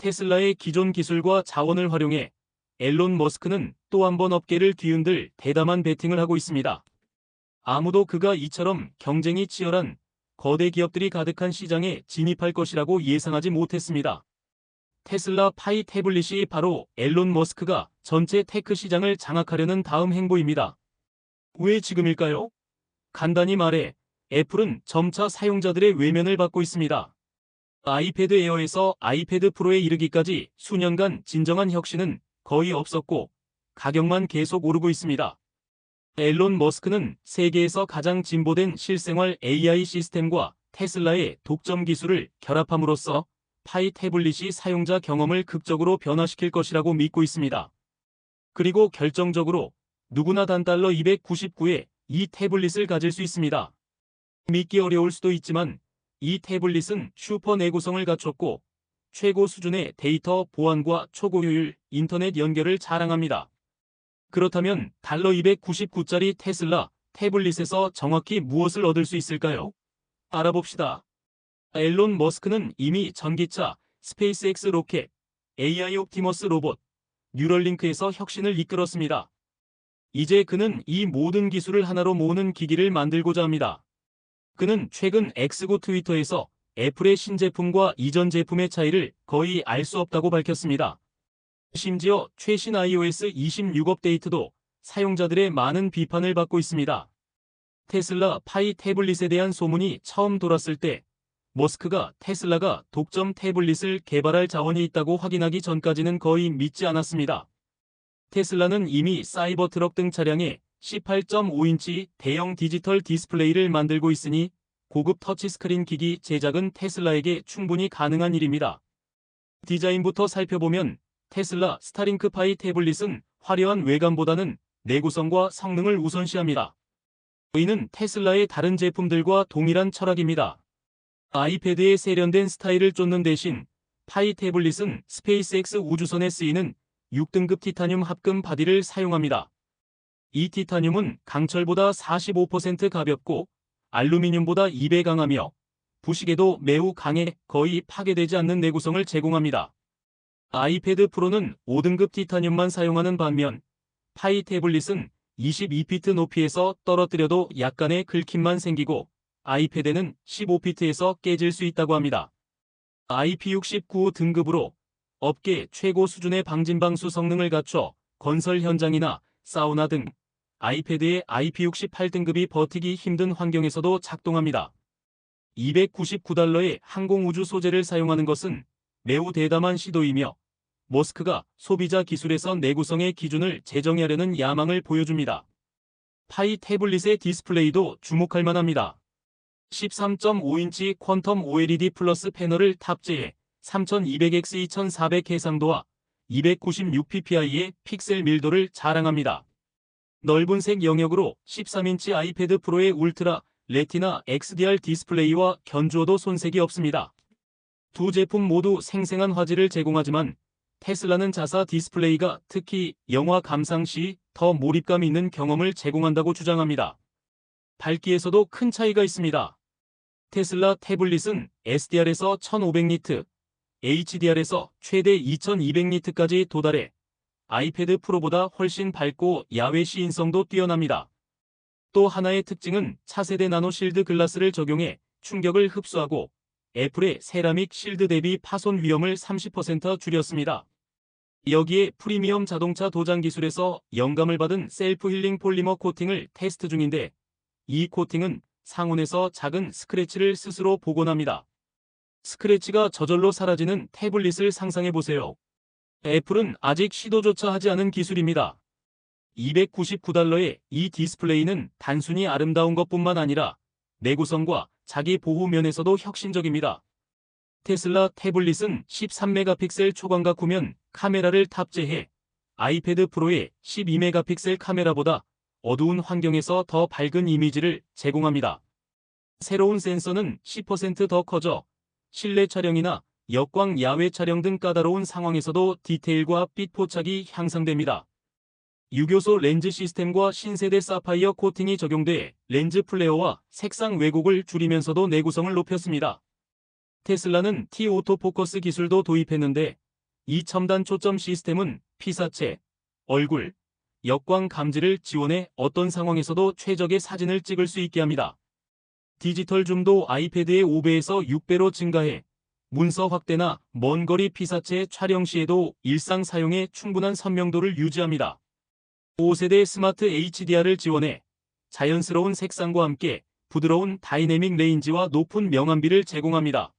테슬라의 기존 기술과 자원을 활용해 앨런 머스크는 또 한 번 업계를 뒤흔들 대담한 베팅을 하고 있습니다. 아무도 그가 이처럼 경쟁이 치열한 거대 기업들이 가득한 시장에 진입할 것이라고 예상하지 못했습니다. 테슬라 파이 태블릿이 바로 앨런 머스크가 전체 테크 시장을 장악하려는 다음 행보입니다. 왜 지금일까요? 간단히 말해 애플은 점차 사용자들의 외면을 받고 있습니다. 아이패드 에어에서 아이패드 프로에 이르기까지 수년간 진정한 혁신은 거의 없었고 가격만 계속 오르고 있습니다. 앨런 머스크는 세계에서 가장 진보된 실생활 AI 시스템과 테슬라의 독점 기술을 결합함으로써 파이 태블릿이 사용자 경험을 극적으로 변화시킬 것이라고 믿고 있습니다. 그리고 결정적으로 누구나 단 달러 299에 이 태블릿을 가질 수 있습니다. 믿기 어려울 수도 있지만 이 태블릿은 슈퍼 내구성을 갖췄고 최고 수준의 데이터 보안과 초고효율 인터넷 연결을 자랑합니다. 그렇다면 달러 299짜리 테슬라 태블릿에서 정확히 무엇을 얻을 수 있을까요? 알아봅시다. 앨런 머스크는 이미 전기차, 스페이스X 로켓, AI 옵티머스 로봇, 뉴럴링크에서 혁신을 이끌었습니다. 이제 그는 이 모든 기술을 하나로 모으는 기기를 만들고자 합니다. 그는 최근 X고 트위터에서 애플의 신제품과 이전 제품의 차이를 거의 알 수 없다고 밝혔습니다. 심지어 최신 iOS 26 업데이트도 사용자들의 많은 비판을 받고 있습니다. 테슬라 파이 태블릿에 대한 소문이 처음 돌았을 때 머스크가 테슬라가 독점 태블릿을 개발할 자원이 있다고 확인하기 전까지는 거의 믿지 않았습니다. 테슬라는 이미 사이버 트럭 등 차량에 18.5인치 대형 디지털 디스플레이를 만들고 있으니 고급 터치스크린 기기 제작은 테슬라에게 충분히 가능한 일입니다. 디자인부터 살펴보면 테슬라 스타링크 파이 태블릿은 화려한 외관보다는 내구성과 성능을 우선시합니다. 이는 테슬라의 다른 제품들과 동일한 철학입니다. 아이패드에 세련된 스타일을 쫓는 대신 파이 태블릿은 스페이스X 우주선에 쓰이는 6등급 티타늄 합금 바디를 사용합니다. 이 티타늄은 강철보다 45% 가볍고 알루미늄보다 2배 강하며 부식에도 매우 강해 거의 파괴되지 않는 내구성을 제공합니다. 아이패드 프로는 5등급 티타늄만 사용하는 반면 파이 태블릿은 22피트 높이에서 떨어뜨려도 약간의 긁힘만 생기고 아이패드는 15피트에서 깨질 수 있다고 합니다. IP69 등급으로 업계 최고 수준의 방진방수 성능을 갖춰 건설 현장이나 사우나 등 아이패드의 IP68 등급이 버티기 힘든 환경에서도 작동합니다. 299달러의 항공우주 소재를 사용하는 것은 매우 대담한 시도이며 머스크가 소비자 기술에서 내구성의 기준을 제정하려는 야망을 보여줍니다. 파이 태블릿의 디스플레이도 주목할 만합니다. 13.5인치 퀀텀 OLED 플러스 패널을 탑재해 3200x 2400 해상도와 296ppi의 픽셀 밀도를 자랑합니다. 넓은 색 영역으로 13인치 아이패드 프로의 울트라 레티나 XDR 디스플레이와 견주어도 손색이 없습니다. 두 제품 모두 생생한 화질을 제공하지만 테슬라는 자사 디스플레이가 특히 영화 감상 시 더 몰입감 있는 경험을 제공한다고 주장합니다. 밝기에서도 큰 차이가 있습니다. 테슬라 태블릿은 SDR에서 1500니트, HDR에서 최대 2200니트까지 도달해 아이패드 프로보다 훨씬 밝고 야외 시인성도 뛰어납니다. 또 하나의 특징은 차세대 나노 실드 글라스를 적용해 충격을 흡수하고 애플의 세라믹 실드 대비 파손 위험을 30% 줄였습니다. 여기에 프리미엄 자동차 도장 기술에서 영감을 받은 셀프 힐링 폴리머 코팅을 테스트 중인데 이 코팅은 상온에서 작은 스크래치를 스스로 복원합니다. 스크래치가 저절로 사라지는 태블릿을 상상해보세요. 애플은 아직 시도조차 하지 않은 기술입니다. 299달러의 이 디스플레이는 단순히 아름다운 것뿐만 아니라 내구성과 자기 보호 면에서도 혁신적입니다. 테슬라 태블릿은 13메가픽셀 초광각 후면 카메라를 탑재해 아이패드 프로의 12메가픽셀 카메라보다 어두운 환경에서 더 밝은 이미지를 제공합니다. 새로운 센서는 10% 더 커져 실내 촬영이나 역광 야외 촬영 등 까다로운 상황에서도 디테일과 빛 포착이 향상됩니다. 유교소 렌즈 시스템과 신세대 사파이어 코팅이 적용돼 렌즈 플레어와 색상 왜곡을 줄이면서도 내구성을 높였습니다. 테슬라는 T 오토포커스 기술도 도입했는데 이 첨단 초점 시스템은 피사체, 얼굴, 역광 감지를 지원해 어떤 상황에서도 최적의 사진을 찍을 수 있게 합니다. 디지털 줌도 아이패드의 5배에서 6배로 증가해 문서 확대나 먼 거리 피사체 촬영 시에도 일상 사용에 충분한 선명도를 유지합니다. 5세대 스마트 HDR을 지원해 자연스러운 색상과 함께 부드러운 다이내믹 레인지와 높은 명암비를 제공합니다.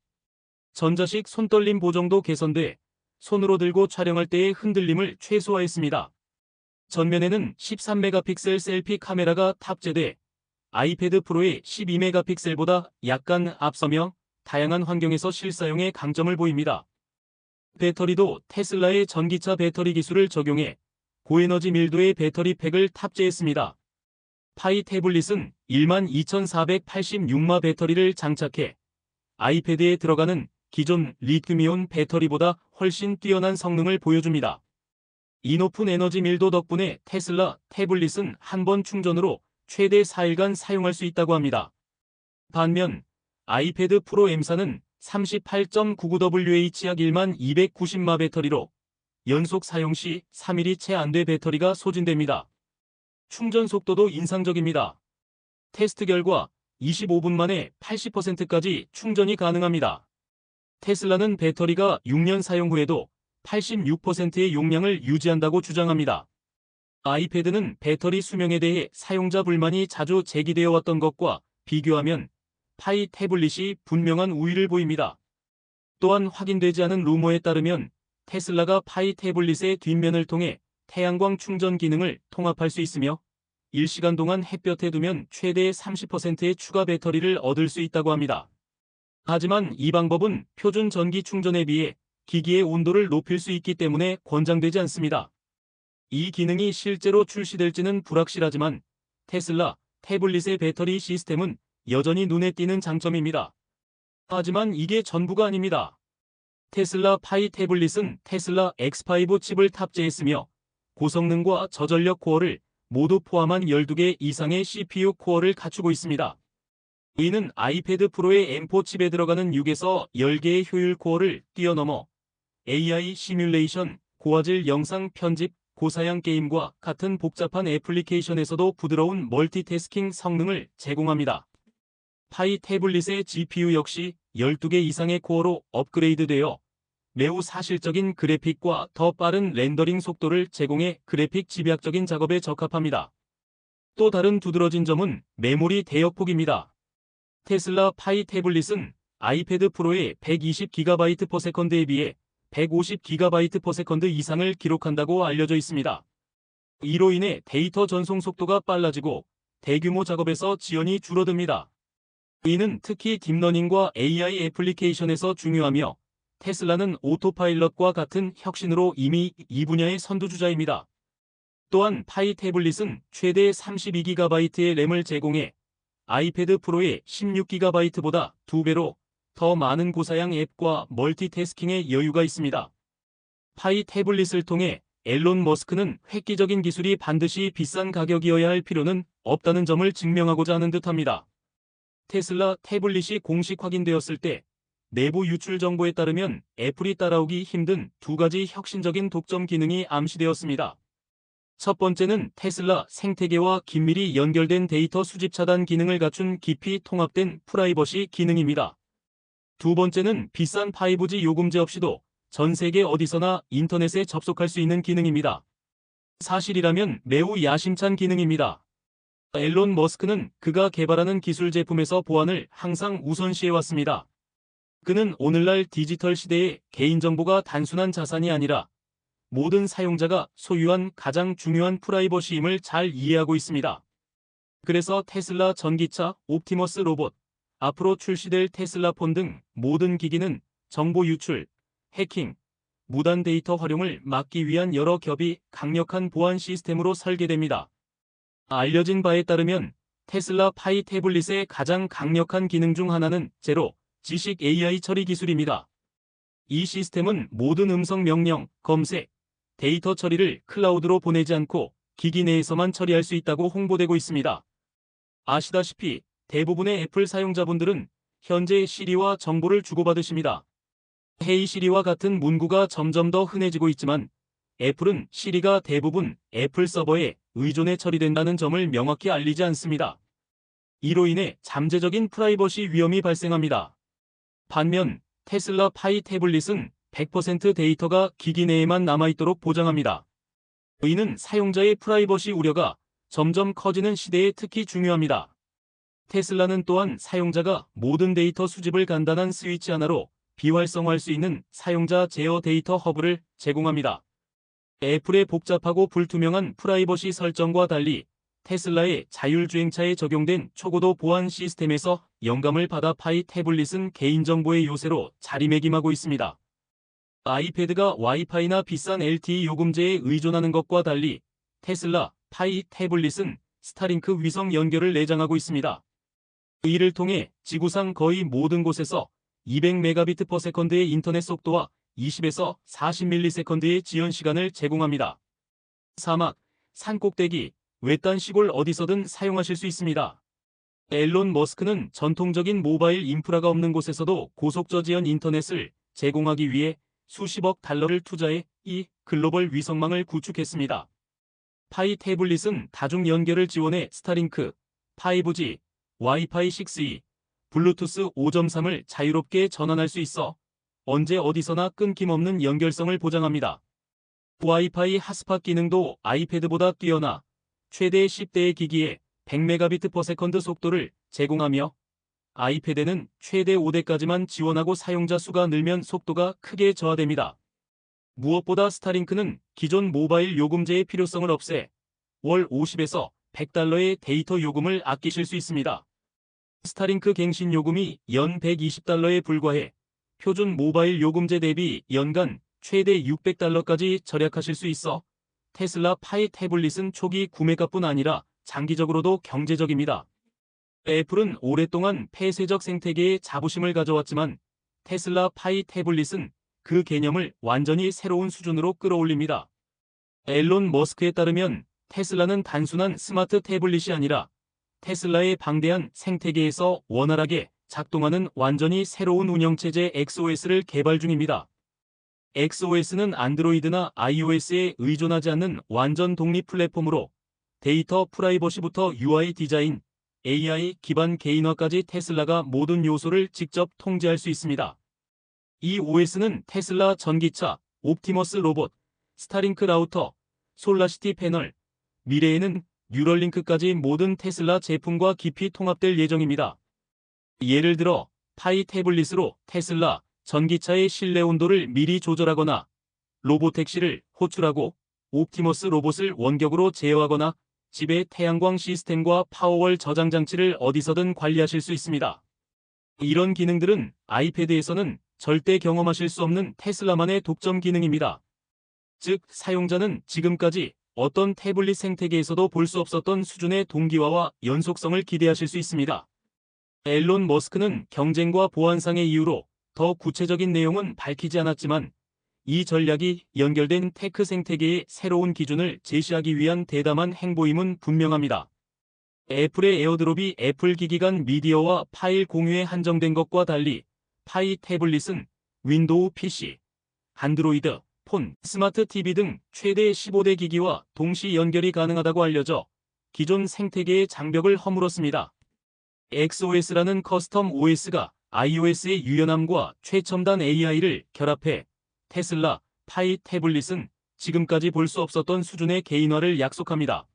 전자식 손떨림 보정도 개선돼 손으로 들고 촬영할 때의 흔들림을 최소화했습니다. 전면에는 13메가픽셀 셀피 카메라가 탑재돼 아이패드 프로의 12메가픽셀보다 약간 앞서며 다양한 환경에서 실사용의 강점을 보입니다. 배터리도 테슬라의 전기차 배터리 기술을 적용해 고에너지 밀도의 배터리 팩을 탑재했습니다. 파이 태블릿은 12,486마 배터리를 장착해 아이패드에 들어가는 기존 리튬이온 배터리보다 훨씬 뛰어난 성능을 보여줍니다. 이 높은 에너지 밀도 덕분에 테슬라 태블릿은 한 번 충전으로 최대 4일간 사용할 수 있다고 합니다. 반면 아이패드 프로 M사는 38.99WH 약 1290마 배터리로 연속 사용 시 3일이 채 안 돼 배터리가 소진됩니다. 충전 속도도 인상적입니다. 테스트 결과 25분 만에 80%까지 충전이 가능합니다. 테슬라는 배터리가 6년 사용 후에도 86%의 용량을 유지한다고 주장합니다. 아이패드는 배터리 수명에 대해 사용자 불만이 자주 제기되어 왔던 것과 비교하면 파이 태블릿이 분명한 우위를 보입니다. 또한 확인되지 않은 루머에 따르면 테슬라가 파이 태블릿의 뒷면을 통해 태양광 충전 기능을 통합할 수 있으며 1시간 동안 햇볕에 두면 최대 30%의 추가 배터리를 얻을 수 있다고 합니다. 하지만 이 방법은 표준 전기 충전에 비해 기기의 온도를 높일 수 있기 때문에 권장되지 않습니다. 이 기능이 실제로 출시될지는 불확실하지만 테슬라 태블릿의 배터리 시스템은 여전히 눈에 띄는 장점입니다. 하지만 이게 전부가 아닙니다. 테슬라 파이 태블릿은 테슬라 X5 칩을 탑재했으며 고성능과 저전력 코어를 모두 포함한 12개 이상의 CPU 코어를 갖추고 있습니다. 이는 아이패드 프로의 M4 칩에 들어가는 6에서 10개의 효율 코어를 뛰어넘어 AI 시뮬레이션, 고화질 영상 편집, 고사양 게임과 같은 복잡한 애플리케이션에서도 부드러운 멀티태스킹 성능을 제공합니다. 파이 태블릿의 GPU 역시 12개 이상의 코어로 업그레이드되어 매우 사실적인 그래픽과 더 빠른 렌더링 속도를 제공해 그래픽 집약적인 작업에 적합합니다. 또 다른 두드러진 점은 메모리 대역폭입니다. 테슬라 파이 태블릿은 아이패드 프로의 120GB/s에 비해 150GB/s 이상을 기록한다고 알려져 있습니다. 이로 인해 데이터 전송 속도가 빨라지고 대규모 작업에서 지연이 줄어듭니다. 이는 특히 딥러닝과 AI 애플리케이션에서 중요하며 테슬라는 오토파일럿과 같은 혁신으로 이미 이 분야의 선두주자입니다. 또한 파이 태블릿은 최대 32GB의 램을 제공해 아이패드 프로의 16GB보다 2배로 더 많은 고사양 앱과 멀티태스킹의 여유가 있습니다. 파이 태블릿을 통해 앨런 머스크는 획기적인 기술이 반드시 비싼 가격이어야 할 필요는 없다는 점을 증명하고자 하는 듯합니다. 테슬라 태블릿이 공식 확인되었을 때 내부 유출 정보에 따르면 애플이 따라오기 힘든 두 가지 혁신적인 독점 기능이 암시되었습니다. 첫 번째는 테슬라 생태계와 긴밀히 연결된 데이터 수집 차단 기능을 갖춘 깊이 통합된 프라이버시 기능입니다. 두 번째는 비싼 5G 요금제 없이도 전 세계 어디서나 인터넷에 접속할 수 있는 기능입니다. 사실이라면 매우 야심찬 기능입니다. 앨런 머스크는 그가 개발하는 기술 제품에서 보안을 항상 우선시해왔습니다. 그는 오늘날 디지털 시대에 개인정보가 단순한 자산이 아니라 모든 사용자가 소유한 가장 중요한 프라이버시임을 잘 이해하고 있습니다. 그래서 테슬라 전기차, 옵티머스 로봇, 앞으로 출시될 테슬라 폰 등 모든 기기는 정보 유출, 해킹, 무단 데이터 활용을 막기 위한 여러 겹이 강력한 보안 시스템으로 설계됩니다. 알려진 바에 따르면 테슬라 파이 태블릿의 가장 강력한 기능 중 하나는 제로 지식 AI 처리 기술입니다. 이 시스템은 모든 음성 명령, 검색, 데이터 처리를 클라우드로 보내지 않고 기기 내에서만 처리할 수 있다고 홍보되고 있습니다. 아시다시피 대부분의 애플 사용자분들은 현재 시리와 정보를 주고받으십니다. 헤이 시리와 같은 문구가 점점 더 흔해지고 있지만 애플은 시리가 대부분 애플 서버에 의존해 처리된다는 점을 명확히 알리지 않습니다. 이로 인해 잠재적인 프라이버시 위험이 발생합니다. 반면 테슬라 파이 태블릿은 100% 데이터가 기기 내에만 남아있도록 보장합니다. 이는 사용자의 프라이버시 우려가 점점 커지는 시대에 특히 중요합니다. 테슬라는 또한 사용자가 모든 데이터 수집을 간단한 스위치 하나로 비활성화할 수 있는 사용자 제어 데이터 허브를 제공합니다. 애플의 복잡하고 불투명한 프라이버시 설정과 달리 테슬라의 자율주행차에 적용된 초고도 보안 시스템에서 영감을 받아 파이 태블릿은 개인정보의 요새로 자리매김하고 있습니다. 아이패드가 와이파이나 비싼 LTE 요금제에 의존하는 것과 달리 테슬라 파이 태블릿은 스타링크 위성 연결을 내장하고 있습니다. 이를 통해 지구상 거의 모든 곳에서 200Mbps/s의 인터넷 속도와 20에서 40ms/s의 지연 시간을 제공합니다. 사막, 산꼭대기, 외딴 시골 어디서든 사용하실 수 있습니다. 앨런 머스크는 전통적인 모바일 인프라가 없는 곳에서도 고속저지연 인터넷을 제공하기 위해 수십억 달러를 투자해 이 글로벌 위성망을 구축했습니다. 파이 태블릿은 다중 연결을 지원해 스타링크, 5G, 와이파이 6E, 블루투스 5.3을 자유롭게 전환할 수 있어 언제 어디서나 끊김없는 연결성을 보장합니다. 와이파이 핫스팟 기능도 아이패드보다 뛰어나 최대 10대의 기기에 100Mbps 속도를 제공하며 아이패드는 최대 5대까지만 지원하고 사용자 수가 늘면 속도가 크게 저하됩니다. 무엇보다 스타링크는 기존 모바일 요금제의 필요성을 없애 월 50에서 100달러의 데이터 요금을 아끼실 수 있습니다. 스타링크 갱신 요금이 연 120달러에 불과해 표준 모바일 요금제 대비 연간 최대 600달러까지 절약하실 수 있어 테슬라 파이 태블릿은 초기 구매가뿐 아니라 장기적으로도 경제적입니다. 애플은 오랫동안 폐쇄적 생태계에 자부심을 가져왔지만 테슬라 파이 태블릿은 그 개념을 완전히 새로운 수준으로 끌어올립니다. 앨런 머스크에 따르면 테슬라는 단순한 스마트 태블릿이 아니라 테슬라의 방대한 생태계에서 원활하게 작동하는 완전히 새로운 운영체제 XOS를 개발 중입니다. XOS는 안드로이드나 iOS에 의존하지 않는 완전 독립 플랫폼으로 데이터 프라이버시부터 UI 디자인, AI 기반 개인화까지 테슬라가 모든 요소를 직접 통제할 수 있습니다. 이 OS는 테슬라 전기차, 옵티머스 로봇, 스타링크 라우터, 솔라시티 패널, 미래에는 뉴럴링크까지 모든 테슬라 제품과 깊이 통합될 예정입니다. 예를 들어 파이 태블릿으로 테슬라 전기차의 실내 온도를 미리 조절하거나 로보택시를 호출하고 옵티머스 로봇을 원격으로 제어하거나 집의 태양광 시스템과 파워월 저장 장치를 어디서든 관리하실 수 있습니다. 이런 기능들은 아이패드에서는 절대 경험하실 수 없는 테슬라만의 독점 기능입니다. 즉, 사용자는 지금까지 어떤 태블릿 생태계에서도 볼 수 없었던 수준의 동기화와 연속성을 기대하실 수 있습니다. 앨런 머스크는 경쟁과 보안상의 이유로 더 구체적인 내용은 밝히지 않았지만 이 전략이 연결된 테크 생태계의 새로운 기준을 제시하기 위한 대담한 행보임은 분명합니다. 애플의 에어드롭이 애플 기기 간 미디어와 파일 공유에 한정된 것과 달리 파이 태블릿은 윈도우 PC, 안드로이드, 폰, 스마트 TV 등 최대 15대 기기와 동시 연결이 가능하다고 알려져 기존 생태계의 장벽을 허물었습니다. XOS라는 커스텀 OS가 iOS의 유연함과 최첨단 AI를 결합해 테슬라 파이 태블릿은 지금까지 볼 수 없었던 수준의 개인화를 약속합니다.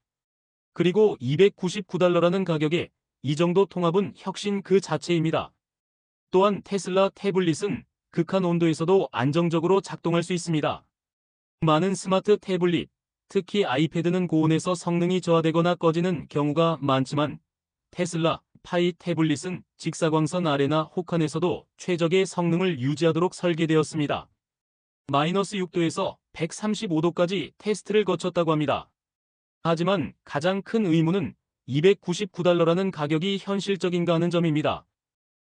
그리고 $299라는 가격에 이 정도 통합은 혁신 그 자체입니다. 또한 테슬라 태블릿은 극한 온도에서도 안정적으로 작동할 수 있습니다. 많은 스마트 태블릿, 특히 아이패드는 고온에서 성능이 저하되거나 꺼지는 경우가 많지만 테슬라 파이 태블릿은 직사광선 아래나 혹한에서도 최적의 성능을 유지하도록 설계되었습니다. 마이너스 6도에서 135도까지 테스트를 거쳤다고 합니다. 하지만 가장 큰 의문은 $299라는 가격이 현실적인가 하는 점입니다.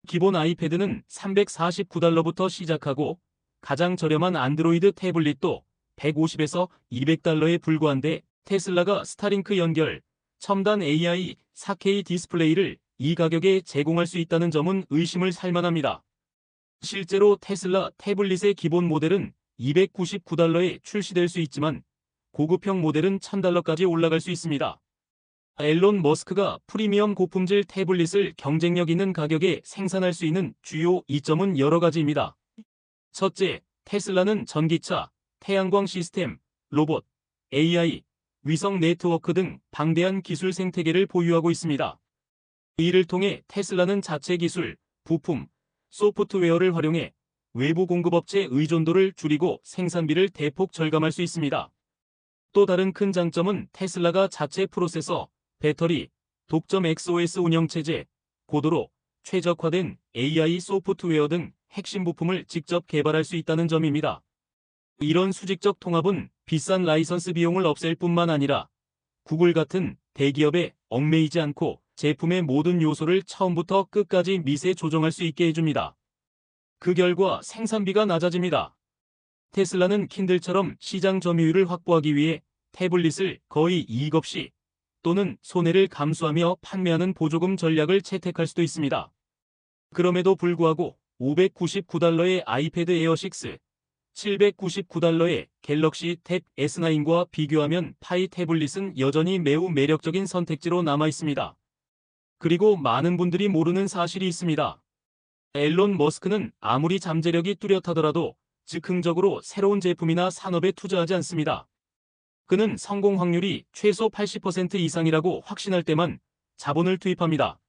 기본 아이패드는 $349부터 시작하고 가장 저렴한 안드로이드 태블릿도 $150에서 $200에 불과한데 테슬라가 스타링크 연결, 첨단 AI, 4K 디스플레이를 이 가격에 제공할 수 있다는 점은 의심을 살 만합니다. 실제로 테슬라 태블릿의 기본 모델은 $299에 출시될 수 있지만 고급형 모델은 $1000까지 올라갈 수 있습니다. 앨런 머스크가 프리미엄 고품질 태블릿을 경쟁력 있는 가격에 생산할 수 있는 주요 이점은 여러 가지입니다. 첫째, 테슬라는 전기차, 태양광 시스템, 로봇, AI, 위성 네트워크 등 방대한 기술 생태계를 보유하고 있습니다. 이를 통해 테슬라는 자체 기술, 부품, 소프트웨어를 활용해 외부 공급업체 의존도를 줄이고 생산비를 대폭 절감할 수 있습니다. 또 다른 큰 장점은 테슬라가 자체 프로세서, 배터리, 독점 XOS 운영체제, 고도로 최적화된 AI 소프트웨어 등 핵심 부품을 직접 개발할 수 있다는 점입니다. 이런 수직적 통합은 비싼 라이선스 비용을 없앨 뿐만 아니라 구글 같은 대기업에 얽매이지 않고 제품의 모든 요소를 처음부터 끝까지 미세 조정할 수 있게 해줍니다. 그 결과 생산비가 낮아집니다. 테슬라는 킨들처럼 시장 점유율을 확보하기 위해 태블릿을 거의 이익 없이 또는 손해를 감수하며 판매하는 보조금 전략을 채택할 수도 있습니다. 그럼에도 불구하고 $599의 아이패드 에어 6, $799의 갤럭시 탭 S9과 비교하면 파이 태블릿은 여전히 매우 매력적인 선택지로 남아 있습니다. 그리고 많은 분들이 모르는 사실이 있습니다. 앨런 머스크는 아무리 잠재력이 뚜렷하더라도 즉흥적으로 새로운 제품이나 산업에 투자하지 않습니다. 그는 성공 확률이 최소 80% 이상이라고 확신할 때만 자본을 투입합니다.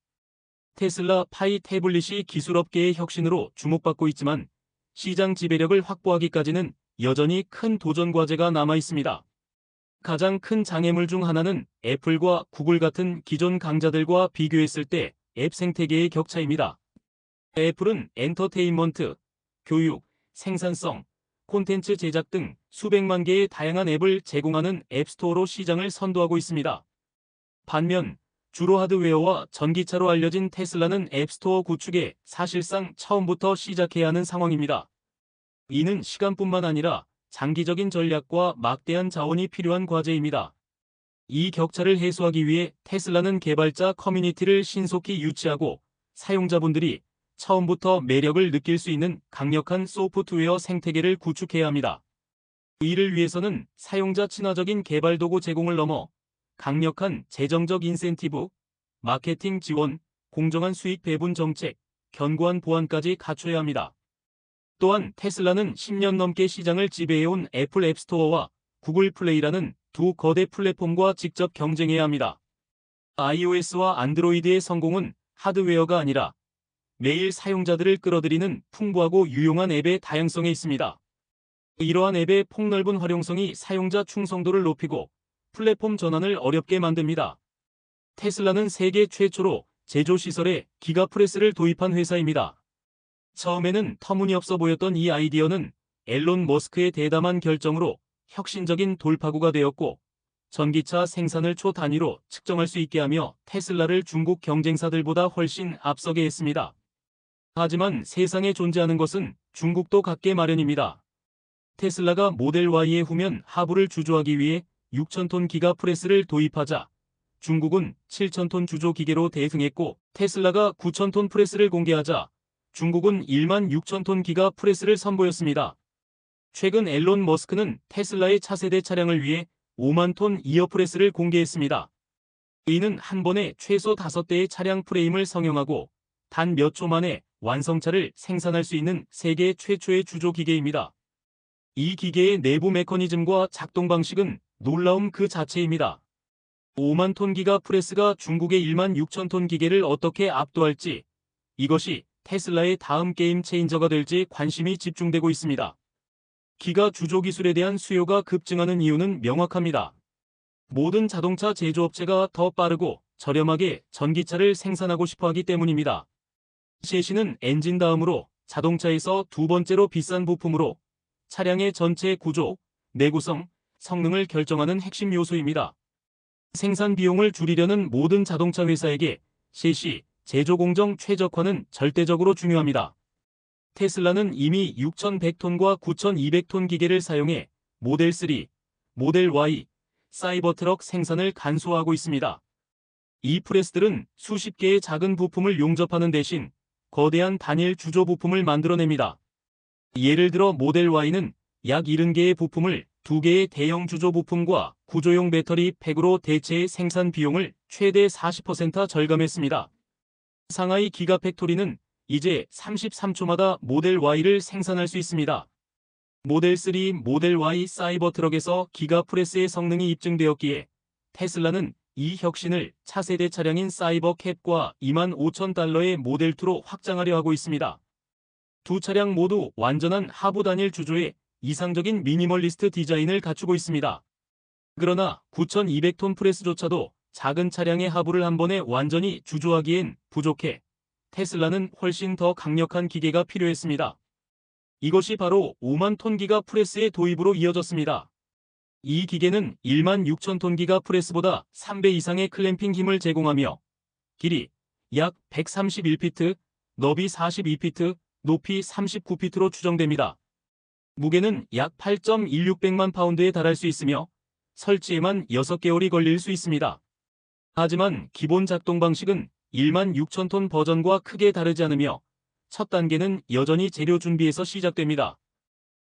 테슬라 파이 태블릿이 기술업계의 혁신으로 주목받고 있지만 시장 지배력을 확보하기까지는 여전히 큰 도전 과제가 남아 있습니다. 가장 큰 장애물 중 하나는 애플과 구글 같은 기존 강자들과 비교했을 때 앱 생태계의 격차입니다. 애플은 엔터테인먼트, 교육, 생산성, 콘텐츠 제작 등 수백만 개의 다양한 앱을 제공하는 앱스토어로 시장을 선도하고 있습니다. 반면 주로 하드웨어와 전기차로 알려진 테슬라는 앱스토어 구축에 사실상 처음부터 시작해야 하는 상황입니다. 이는 시간뿐만 아니라 장기적인 전략과 막대한 자원이 필요한 과제입니다. 이 격차를 해소하기 위해 테슬라는 개발자 커뮤니티를 신속히 유치하고 사용자분들이 처음부터 매력을 느낄 수 있는 강력한 소프트웨어 생태계를 구축해야 합니다. 이를 위해서는 사용자 친화적인 개발 도구 제공을 넘어 강력한 재정적 인센티브, 마케팅 지원, 공정한 수익 배분 정책, 견고한 보안까지 갖춰야 합니다. 또한 테슬라는 10년 넘게 시장을 지배해온 애플 앱스토어와 구글 플레이라는 두 거대 플랫폼과 직접 경쟁해야 합니다. iOS와 안드로이드의 성공은 하드웨어가 아니라 매일 사용자들을 끌어들이는 풍부하고 유용한 앱의 다양성에 있습니다. 이러한 앱의 폭넓은 활용성이 사용자 충성도를 높이고 플랫폼 전환을 어렵게 만듭니다. 테슬라는 세계 최초로 제조시설에 기가프레스를 도입한 회사입니다. 처음에는 터무니없어 보였던 이 아이디어는 앨런 머스크의 대담한 결정으로 혁신적인 돌파구가 되었고 전기차 생산을 초 단위로 측정할 수 있게 하며 테슬라를 중국 경쟁사들보다 훨씬 앞서게 했습니다. 하지만 세상에 존재하는 것은 중국도 갖게 마련입니다. 테슬라가 모델 Y의 후면 하부를 주조하기 위해 6,000톤 기가프레스를 도입하자 중국은 7,000톤 주조 기계로 대응했고 테슬라가 9,000톤 프레스를 공개하자 중국은 16,000톤 기가프레스를 선보였습니다. 최근 앨런 머스크는 테슬라의 차세대 차량을 위해 5만 톤 이어프레스를 공개했습니다. 이는 한 번에 최소 5대의 차량 프레임을 성형하고 단 몇 초 만에 완성차를 생산할 수 있는 세계 최초의 주조 기계입니다. 이 기계의 내부 메커니즘과 작동 방식은 놀라움 그 자체입니다. 5만 톤 기가 프레스가 중국의 1만 6천 톤 기계를 어떻게 압도할지, 이것이 테슬라의 다음 게임 체인저가 될지 관심이 집중되고 있습니다. 기가 주조 기술에 대한 수요가 급증하는 이유는 명확합니다. 모든 자동차 제조업체가 더 빠르고 저렴하게 전기차를 생산하고 싶어 하기 때문입니다. 셰시는 엔진 다음으로 자동차에서 두 번째로 비싼 부품으로 차량의 전체 구조, 내구성, 성능을 결정하는 핵심 요소입니다. 생산 비용을 줄이려는 모든 자동차 회사에게 셰시, 제조 공정 최적화는 절대적으로 중요합니다. 테슬라는 이미 6,100톤과 9,200톤 기계를 사용해 모델 3, 모델 Y, 사이버트럭 생산을 간소화하고 있습니다. 이 프레스들은 수십 개의 작은 부품을 용접하는 대신 거대한 단일 주조 부품을 만들어냅니다. 예를 들어 모델 Y는 약 70개의 부품을 2개의 대형 주조 부품과 구조용 배터리 팩으로 대체해 생산 비용을 최대 40% 절감했습니다. 상하이 기가팩토리는 이제 33초마다 모델 Y를 생산할 수 있습니다. 모델 3, 모델 Y 사이버트럭에서 기가프레스의 성능이 입증되었기에 테슬라는 이 혁신을 차세대 차량인 사이버캡과 $25,000의 모델 2로 확장하려 하고 있습니다. 두 차량 모두 완전한 하부 단일 주조에 이상적인 미니멀리스트 디자인을 갖추고 있습니다. 그러나 9,200톤 프레스조차도 작은 차량의 하부를 한 번에 완전히 주조하기엔 부족해 테슬라는 훨씬 더 강력한 기계가 필요했습니다. 이것이 바로 5만 톤 기가 프레스의 도입으로 이어졌습니다. 이 기계는 1만 6천 톤 기가 프레스보다 3배 이상의 클램핑 힘을 제공하며 길이 약 131피트, 너비 42피트, 높이 39피트로 추정됩니다. 무게는 약 8.1600만 파운드에 달할 수 있으며 설치에만 6개월이 걸릴 수 있습니다. 하지만 기본 작동 방식은 1만 6천 톤 버전과 크게 다르지 않으며 첫 단계는 여전히 재료 준비에서 시작됩니다.